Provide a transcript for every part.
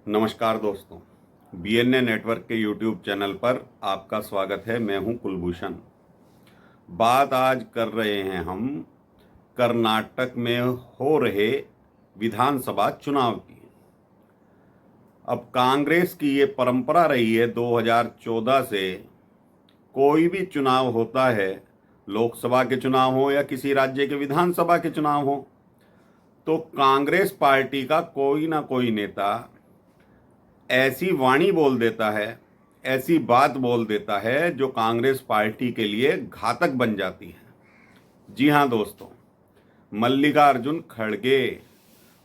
नमस्कार दोस्तों, BNA network के यूट्यूब चैनल पर आपका स्वागत है। मैं हूं कुलभूषण। बात आज कर रहे हैं हम कर्नाटक में हो रहे विधानसभा चुनाव की। अब कांग्रेस की ये परंपरा रही है 2014 से, कोई भी चुनाव होता है, लोकसभा के चुनाव हो या किसी राज्य के विधानसभा के चुनाव हो, तो कांग्रेस पार्टी का कोई ना कोई नेता ऐसी वाणी बोल देता है, ऐसी बात बोल देता है जो कांग्रेस पार्टी के लिए घातक बन जाती है। जी हाँ दोस्तों, मल्लिकार्जुन खड़गे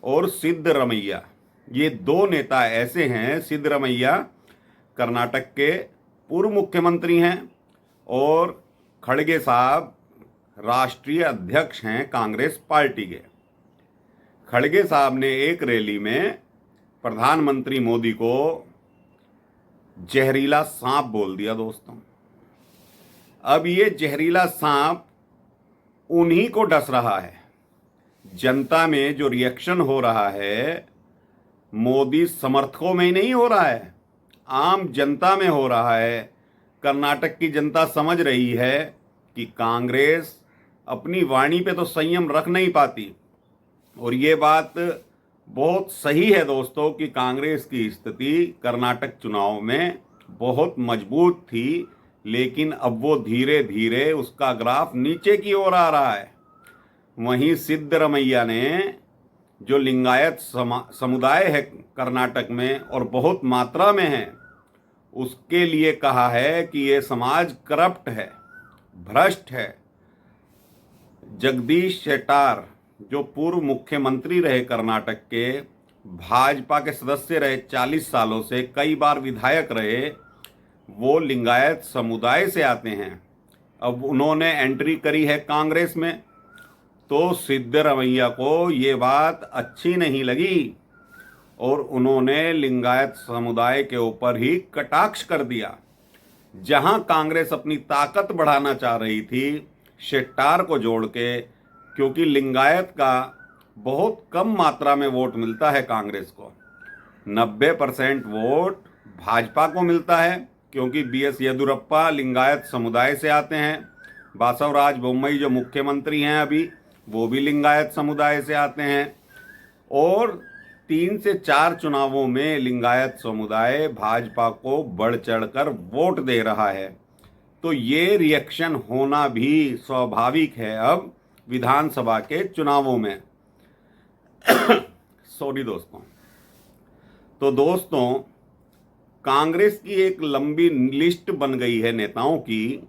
और सिद्धरमैया, ये दो नेता ऐसे हैं। सिद्धरमैया कर्नाटक के पूर्व मुख्यमंत्री हैं और खड़गे साहब राष्ट्रीय अध्यक्ष हैं कांग्रेस पार्टी के। खड़गे साहब ने एक रैली में प्रधानमंत्री मोदी को जहरीला सांप बोल दिया दोस्तों। अब ये जहरीला सांप उन्हीं को डस रहा है। जनता में जो रिएक्शन हो रहा है, मोदी समर्थकों में ही नहीं हो रहा है, आम जनता में हो रहा है। कर्नाटक की जनता समझ रही है कि कांग्रेस अपनी वाणी पे तो संयम रख नहीं पाती। और ये बात बहुत सही है दोस्तों कि कांग्रेस की स्थिति कर्नाटक चुनाव में बहुत मजबूत थी, लेकिन अब वो धीरे धीरे उसका ग्राफ नीचे की ओर आ रहा है। वहीं सिद्धरमैया ने, जो लिंगायत समुदाय है कर्नाटक में और बहुत मात्रा में है, उसके लिए कहा है कि ये समाज करप्ट है, भ्रष्ट है। जगदीश शेट्टार, जो पूर्व मुख्यमंत्री रहे कर्नाटक के, भाजपा के सदस्य रहे, 40 सालों से कई बार विधायक रहे, वो लिंगायत समुदाय से आते हैं। अब उन्होंने एंट्री करी है कांग्रेस में, तो सिद्धरमैया को ये बात अच्छी नहीं लगी और उन्होंने लिंगायत समुदाय के ऊपर ही कटाक्ष कर दिया। जहां कांग्रेस अपनी ताकत बढ़ाना चाह रही थी शेट्टार को जोड़ के, क्योंकि लिंगायत का बहुत कम मात्रा में वोट मिलता है कांग्रेस को, 90% वोट भाजपा को मिलता है, क्योंकि बीएस येदियुरप्पा लिंगायत समुदाय से आते हैं। बासवराज बोम्मई जो मुख्यमंत्री हैं अभी, वो भी लिंगायत समुदाय से आते हैं। और 3 से 4 चुनावों में लिंगायत समुदाय भाजपा को बढ़ चढ़कर वोट दे रहा है। तो ये रिएक्शन होना भी स्वाभाविक है अब विधानसभा के चुनावों में। सॉरी दोस्तों। तो दोस्तों, कांग्रेस की एक लंबी लिस्ट बन गई है नेताओं की,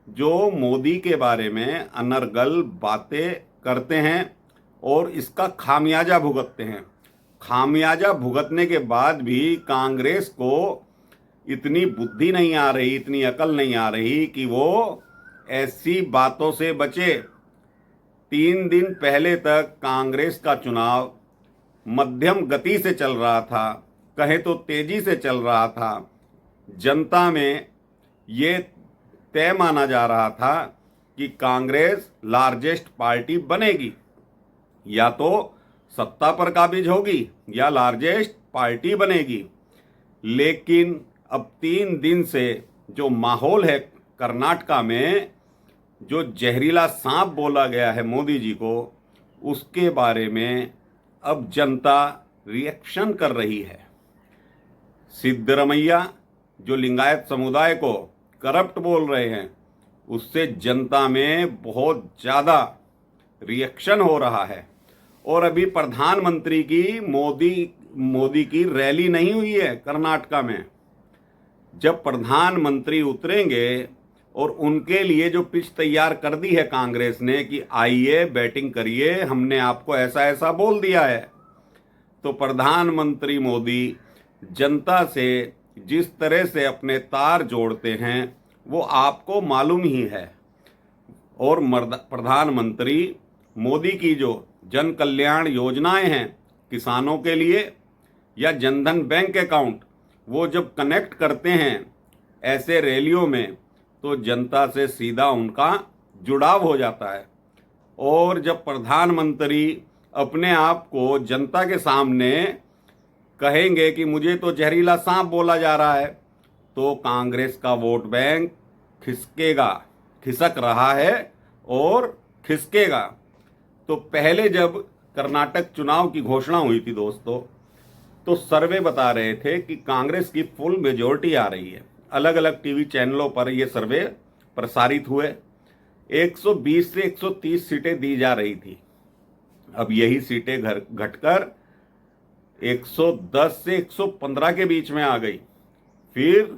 जो मोदी के बारे में अनर्गल बातें करते हैं और इसका खामियाजा भुगतते हैं। खामियाजा भुगतने के बाद भी कांग्रेस को इतनी बुद्धि नहीं आ रही, इतनी अकल नहीं आ रही कि वो ऐसी बातों से बचे। 3 दिन पहले तक कांग्रेस का चुनाव मध्यम गति से चल रहा था, कहे तो तेजी से चल रहा था। जनता में ये तय माना जा रहा था कि कांग्रेस लार्जेस्ट पार्टी बनेगी, या तो सत्ता पर काबिज होगी या लार्जेस्ट पार्टी बनेगी। लेकिन अब 3 दिन से जो माहौल है कर्नाटका में, जो जहरीला सांप बोला गया है मोदी जी को, उसके बारे में अब जनता रिएक्शन कर रही है। सिद्धरमैया जो लिंगायत समुदाय को करप्ट बोल रहे हैं, उससे जनता में बहुत ज़्यादा रिएक्शन हो रहा है। और अभी प्रधानमंत्री की मोदी की रैली नहीं हुई है कर्नाटका में। जब प्रधानमंत्री उतरेंगे और उनके लिए जो पिच तैयार कर दी है कांग्रेस ने कि आइए बैटिंग करिए, हमने आपको ऐसा ऐसा बोल दिया है, तो प्रधानमंत्री मोदी जनता से जिस तरह से अपने तार जोड़ते हैं वो आपको मालूम ही है। और प्रधानमंत्री मोदी की जो जन कल्याण योजनाएं हैं किसानों के लिए, या जनधन बैंक अकाउंट, वो जब कनेक्ट करते हैं ऐसे रैलियों में, तो जनता से सीधा उनका जुड़ाव हो जाता है। और जब प्रधानमंत्री अपने आप को जनता के सामने कहेंगे कि मुझे तो जहरीला सांप बोला जा रहा है, तो कांग्रेस का वोट बैंक खिसकेगा, खिसक रहा है और खिसकेगा। तो पहले जब कर्नाटक चुनाव की घोषणा हुई थी दोस्तों, तो सर्वे बता रहे थे कि कांग्रेस की फुल मेजॉरिटी आ रही है। अलग अलग टीवी चैनलों पर ये सर्वे प्रसारित हुए। 120 से 130 सीटें दी जा रही थी। अब यही सीटें घटकर 110 से 115 के बीच में आ गई, फिर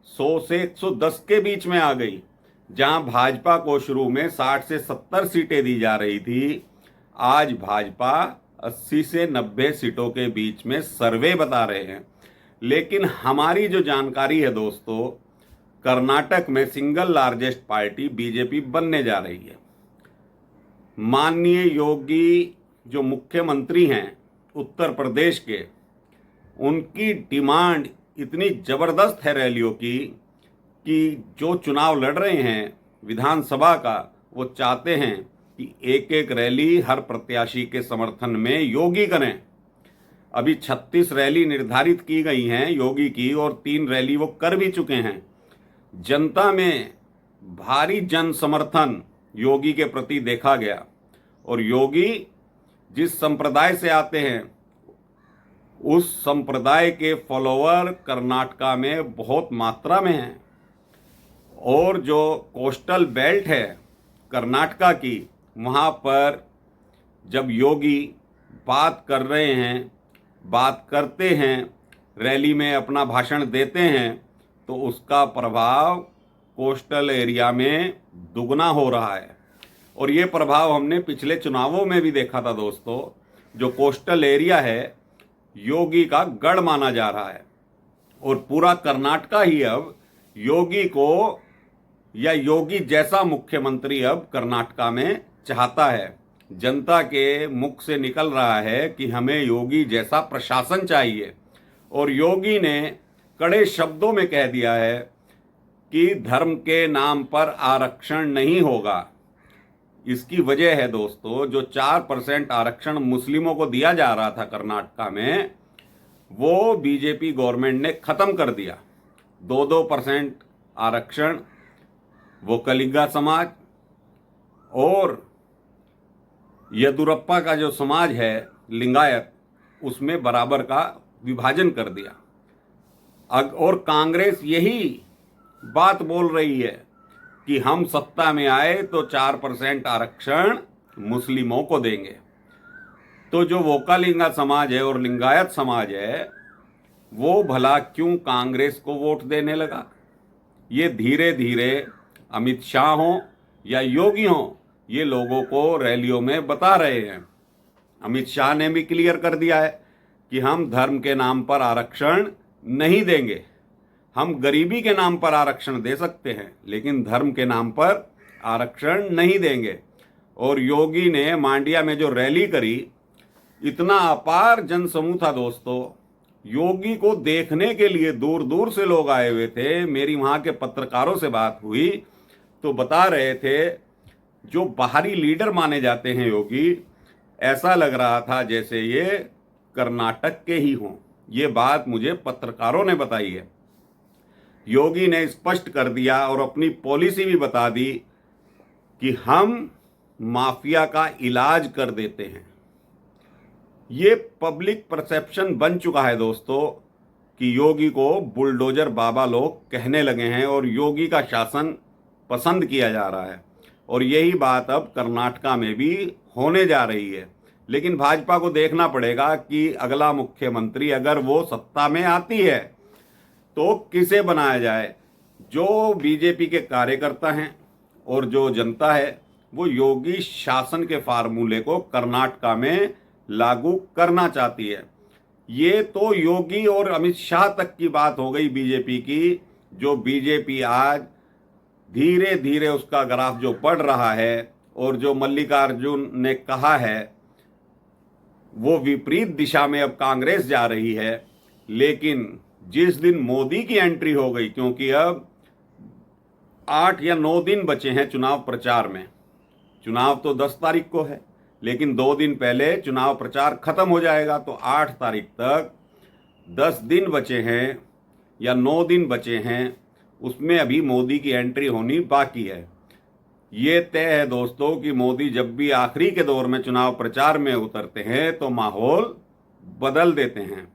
100 से 110 के बीच में आ गई। जहां भाजपा को शुरू में 60 से 70 सीटें दी जा रही थी, आज भाजपा 80 से 90 सीटों के बीच में सर्वे बता रहे हैं। लेकिन हमारी जो जानकारी है दोस्तों, कर्नाटक में सिंगल लार्जेस्ट पार्टी बीजेपी बनने जा रही है। माननीय योगी जो मुख्यमंत्री हैं उत्तर प्रदेश के, उनकी डिमांड इतनी जबरदस्त है रैलियों की कि जो चुनाव लड़ रहे हैं विधानसभा का, वो चाहते हैं कि एक एक रैली हर प्रत्याशी के समर्थन में योगी करें। अभी 36 रैली निर्धारित की गई हैं योगी की, और 3 रैली वो कर भी चुके हैं। जनता में भारी जन समर्थन योगी के प्रति देखा गया, और योगी जिस संप्रदाय से आते हैं उस संप्रदाय के फॉलोअर कर्नाटका में बहुत मात्रा में हैं। और जो कोस्टल बेल्ट है कर्नाटका की, वहाँ पर जब योगी बात कर रहे हैं, बात करते हैं, रैली में अपना भाषण देते हैं, तो उसका प्रभाव कोस्टल एरिया में दुगना हो रहा है। और ये प्रभाव हमने पिछले चुनावों में भी देखा था दोस्तों। जो कोस्टल एरिया है योगी का गढ़ माना जा रहा है, और पूरा कर्नाटका ही अब योगी को या योगी जैसा मुख्यमंत्री अब कर्नाटका में चाहता है। जनता के मुख से निकल रहा है कि हमें योगी जैसा प्रशासन चाहिए, और योगी ने कड़े शब्दों में कह दिया है कि धर्म के नाम पर आरक्षण नहीं होगा। इसकी वजह है दोस्तों, जो 4% आरक्षण मुस्लिमों को दिया जा रहा था कर्नाटका में, वो बीजेपी गवर्नमेंट ने खत्म कर दिया। 2% आरक्षण वो कलिंगा समाज और येदुरप्पा का जो समाज है लिंगायत, उसमें बराबर का विभाजन कर दिया। और कांग्रेस यही बात बोल रही है कि हम सत्ता में आए तो 4% आरक्षण मुस्लिमों को देंगे। तो जो वोकालिंगा समाज है और लिंगायत समाज है, वो भला क्यों कांग्रेस को वोट देने लगा? ये धीरे धीरे अमित शाह हों या योगी हों, ये लोगों को रैलियों में बता रहे हैं। अमित शाह ने भी क्लियर कर दिया है कि हम धर्म के नाम पर आरक्षण नहीं देंगे। हम गरीबी के नाम पर आरक्षण दे सकते हैं, लेकिन धर्म के नाम पर आरक्षण नहीं देंगे। और योगी ने मांडिया में जो रैली करी, इतना अपार जनसमूह था दोस्तों। योगी को देखने के लिए दूर दूर से लोग आए हुए थे। मेरी वहाँ के पत्रकारों से बात हुई तो बता रहे थे, जो बाहरी लीडर माने जाते हैं योगी, ऐसा लग रहा था जैसे ये कर्नाटक के ही हों। ये बात मुझे पत्रकारों ने बताई है। योगी ने स्पष्ट कर दिया और अपनी पॉलिसी भी बता दी कि हम माफिया का इलाज कर देते हैं। ये पब्लिक परसेप्शन बन चुका है दोस्तों कि योगी को बुलडोजर बाबा लोग कहने लगे हैं और योगी का शासन पसंद किया जा रहा है। और यही बात अब कर्नाटका में भी होने जा रही है। लेकिन भाजपा को देखना पड़ेगा कि अगला मुख्यमंत्री अगर वो सत्ता में आती है तो किसे बनाया जाए। जो बीजेपी के कार्यकर्ता हैं और जो जनता है, वो योगी शासन के फार्मूले को कर्नाटका में लागू करना चाहती है। ये तो योगी और अमित शाह तक की बात हो गई बीजेपी की। जो बीजेपी आज धीरे धीरे उसका ग्राफ जो बढ़ रहा है, और जो मल्लिकार्जुन ने कहा है वो विपरीत दिशा में अब कांग्रेस जा रही है। लेकिन जिस दिन मोदी की एंट्री हो गई, क्योंकि अब 8 या 9 दिन बचे हैं चुनाव प्रचार में, चुनाव तो 10 तारीख को है, लेकिन 2 दिन पहले चुनाव प्रचार खत्म हो जाएगा। तो 8 तारीख तक 10 दिन बचे हैं या 9 दिन बचे हैं, उसमें अभी मोदी की एंट्री होनी बाकी है। ये तय है दोस्तों कि मोदी जब भी आखिरी के दौर में चुनाव प्रचार में उतरते हैं तो माहौल बदल देते हैं।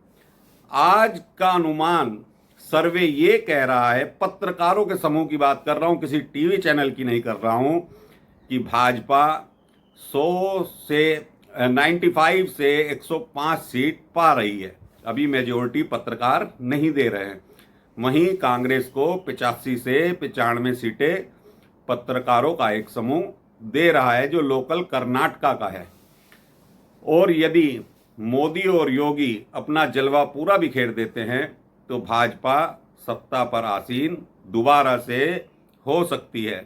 आज का अनुमान सर्वे ये कह रहा है, पत्रकारों के समूह की बात कर रहा हूं, किसी टीवी चैनल की नहीं कर रहा हूं, कि भाजपा 95 से 105 सीट पा रही है। अभी मेजोरिटी पत्रकार नहीं दे रहे हैं। वहीं कांग्रेस को 85 से 95 सीटें पत्रकारों का एक समूह दे रहा है, जो लोकल कर्नाटका का है। और यदि मोदी और योगी अपना जलवा पूरा बिखेर देते हैं तो भाजपा सत्ता पर आसीन दोबारा से हो सकती है।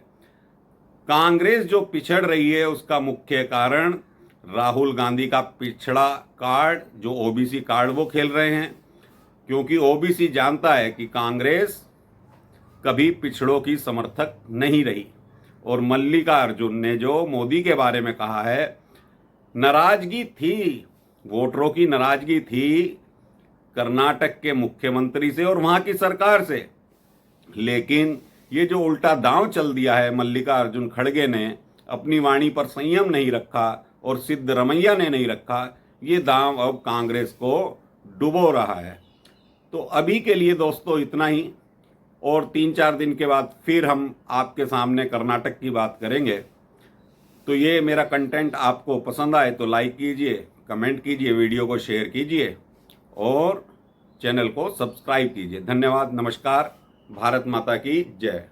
कांग्रेस जो पिछड़ रही है उसका मुख्य कारण राहुल गांधी का पिछड़ा कार्ड, जो ओबीसी कार्ड वो खेल रहे हैं, क्योंकि ओबीसी जानता है कि कांग्रेस कभी पिछड़ों की समर्थक नहीं रही। और मल्लिकार्जुन ने जो मोदी के बारे में कहा है, नाराजगी थी, वोटरों की नाराजगी थी कर्नाटक के मुख्यमंत्री से और वहां की सरकार से, लेकिन ये जो उल्टा दांव चल दिया है मल्लिकार्जुन खड़गे ने, अपनी वाणी पर संयम नहीं रखा और सिद्धरमैया ने नहीं रखा, ये दांव अब कांग्रेस को डुबो रहा है। तो अभी के लिए दोस्तों इतना ही, और 3-4 दिन के बाद फिर हम आपके सामने कर्नाटक की बात करेंगे। तो ये मेरा कंटेंट आपको पसंद आए तो लाइक कीजिए, कमेंट कीजिए, वीडियो को शेयर कीजिए और चैनल को सब्सक्राइब कीजिए। धन्यवाद, नमस्कार, भारत माता की जय।